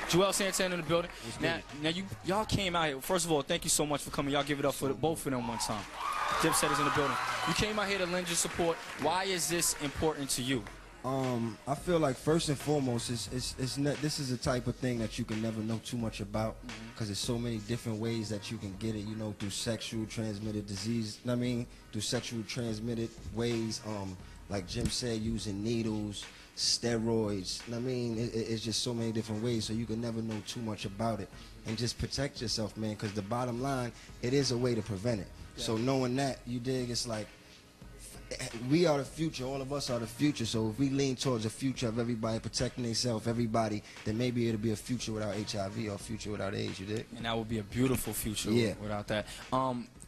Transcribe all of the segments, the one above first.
Juelz Santana in the building. Now y'all came out here. First of all, thank you so much for coming. Y'all give it up for both of them one time. Dipset is in the building. You came out here to lend your support. Why is this important to you? I feel like first and foremost, this is the type of thing that you can never know too much about, because there's so many different ways that you can get it, you know, through sexual transmitted disease, I mean, through sexual transmitted ways, like Jim said, using needles, steroids, I mean, it's just so many different ways, so you can never know too much about it. And just protect yourself, man, because the bottom line, it is a way to prevent it. Yeah. So knowing that, you dig, it's like, we are the future, all of us are the future, so if we lean towards a future of everybody protecting themselves, everybody, then maybe it'll be a future without HIV or a future without AIDS, you dig? And that would be a beautiful future without that.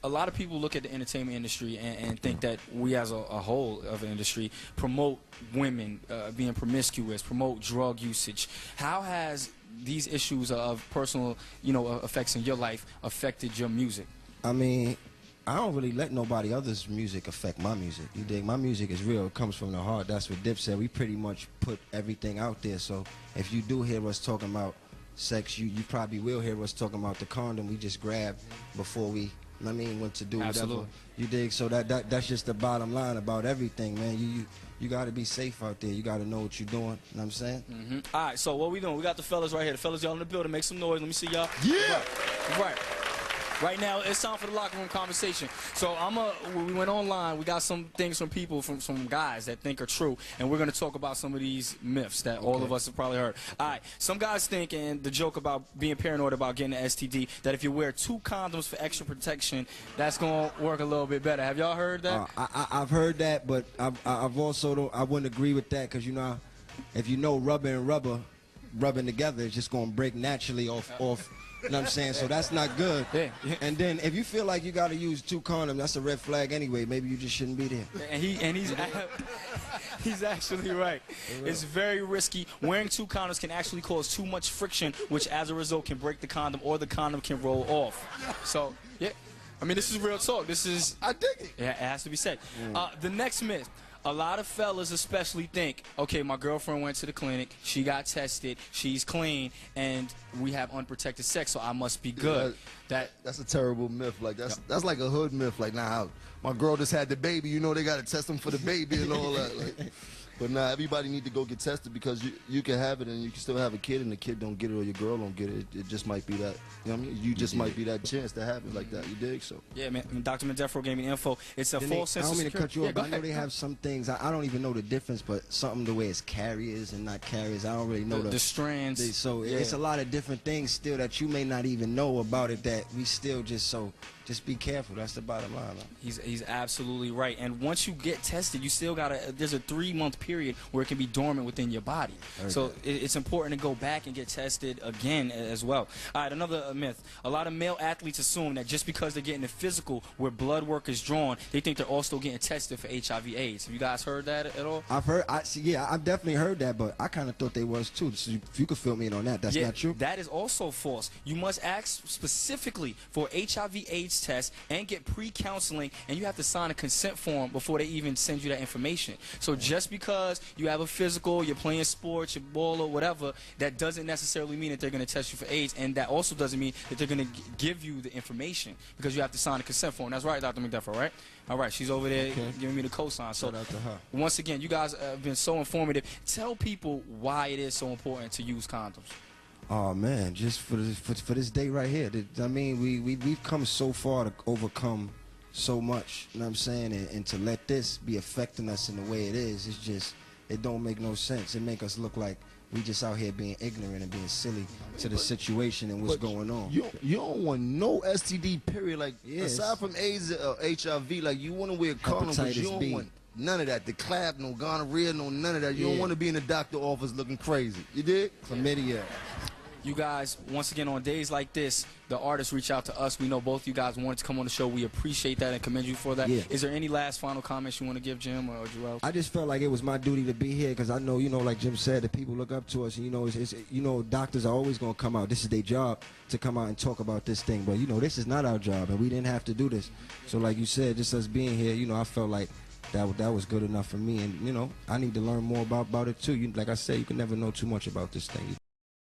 A lot of people look at the entertainment industry and think that we as a whole of an industry promote women being promiscuous, promote drug usage. How has these issues of personal, effects in your life affected your music? I mean, I don't really let nobody else's music affect my music. You dig? My music is real. It comes from the heart. That's what Dip said. We pretty much put everything out there. So if you do hear us talking about sex, you probably will hear us talking about the condom we just grabbed before we, went to do whatever. You dig? So that's just the bottom line about everything, man. You got to be safe out there. You got to know what you're doing. You know what I'm saying? All right, so what we doing? We got the fellas right here. The fellas, y'all in the building. Make some noise. Let me see y'all. Yeah! Right. Right now, it's time for the locker room conversation. So we went online. We got some things from people, from some guys that think are true, and we're going to talk about some of these myths that all of us have probably heard. All right, some guys think, and the joke about being paranoid about getting an STD, that if you wear 2 condoms for extra protection, that's going to work a little bit better. Have y'all heard that? I've heard that, but I've also I wouldn't agree with that, because if you know rubber and rubber rubbing together, it's just going to break naturally off. You know what I'm saying? So that's not good. Yeah. And then if you feel like you got to use 2 condoms, that's a red flag anyway. Maybe you just shouldn't be there. And he's actually right. It's very risky. Wearing 2 condoms can actually cause too much friction, which as a result can break the condom, or the condom can roll off. So, yeah. I mean, this is real talk. I dig it. Yeah, it has to be said. The next myth. A lot of fellas especially think, okay, my girlfriend went to the clinic, she got tested, she's clean, and we have unprotected sex, so I must be good. That's a terrible myth. Like that's like a hood myth. Like, nah, my girl just had the baby, they got to test them for the baby and all that. Like, but nah, everybody need to go get tested, because you can have it and you can still have a kid, and the kid don't get it or your girl don't get it. It just might be that, you know what I mean? You just might be that chance to have it like that. You dig? So yeah, man. Dr. Medefro gave me the info. It's a false sense of security. I don't mean to cut you off, but I know they have some things. I don't even know the difference, but something the way it's carriers and not carriers. I don't really know the strands. It's a lot of different things still that you may not even know about it, that we still just be careful. That's the bottom line. He's absolutely right. And once you get tested, you still there's a 3-month period where it can be dormant within your body. So it's important to go back and get tested again as well. All right, another myth. A lot of male athletes assume that just because they're getting a physical where blood work is drawn, they think they're also getting tested for HIV/AIDS. Have you guys heard that at all? I've definitely heard that, but I kind of thought they was too. So if you could fill me in on that, that's not true? That is also false. You must ask specifically for HIV/AIDS test and get pre-counseling, and you have to sign a consent form before they even send you that information. So just because you have a physical, you're playing sports, you're ball or whatever, that doesn't necessarily mean that they're going to test you for AIDS, and that also doesn't mean that they're going to give you the information, because you have to sign a consent form. That's right, Dr. McDuffie, right? All right, she's over there giving me the cosign. So shout out to her. Once again, you guys have been so informative. Tell people why it is so important to use condoms. Oh man, just for this day right here. I mean, we've come so far to overcome so much. You know what I'm saying? And to let this be affecting us in the way it is, it's just, it don't make no sense. It make us look like we just out here being ignorant and being silly to the situation and what's going on. You don't want no STD, period. Like, aside from AIDS or HIV, like, you want to wear condoms, but you don't want none of that. The clap, no gonorrhea, no none of that. You don't want to be in the doctor's office looking crazy. You dig? Chlamydia. You guys, once again, on days like this, the artists reach out to us. We know both you guys wanted to come on the show. We appreciate that and commend you for that. Yeah. Is there any last final comments you want to give, Jim or Juelz? I just felt like it was my duty to be here, because I know, like Jim said, the people look up to us. And, doctors are always going to come out. This is their job to come out and talk about this thing. But, this is not our job, and we didn't have to do this. So like you said, just us being here, I felt like that was good enough for me. And, I need to learn more about it, too. Like I said, you can never know too much about this thing.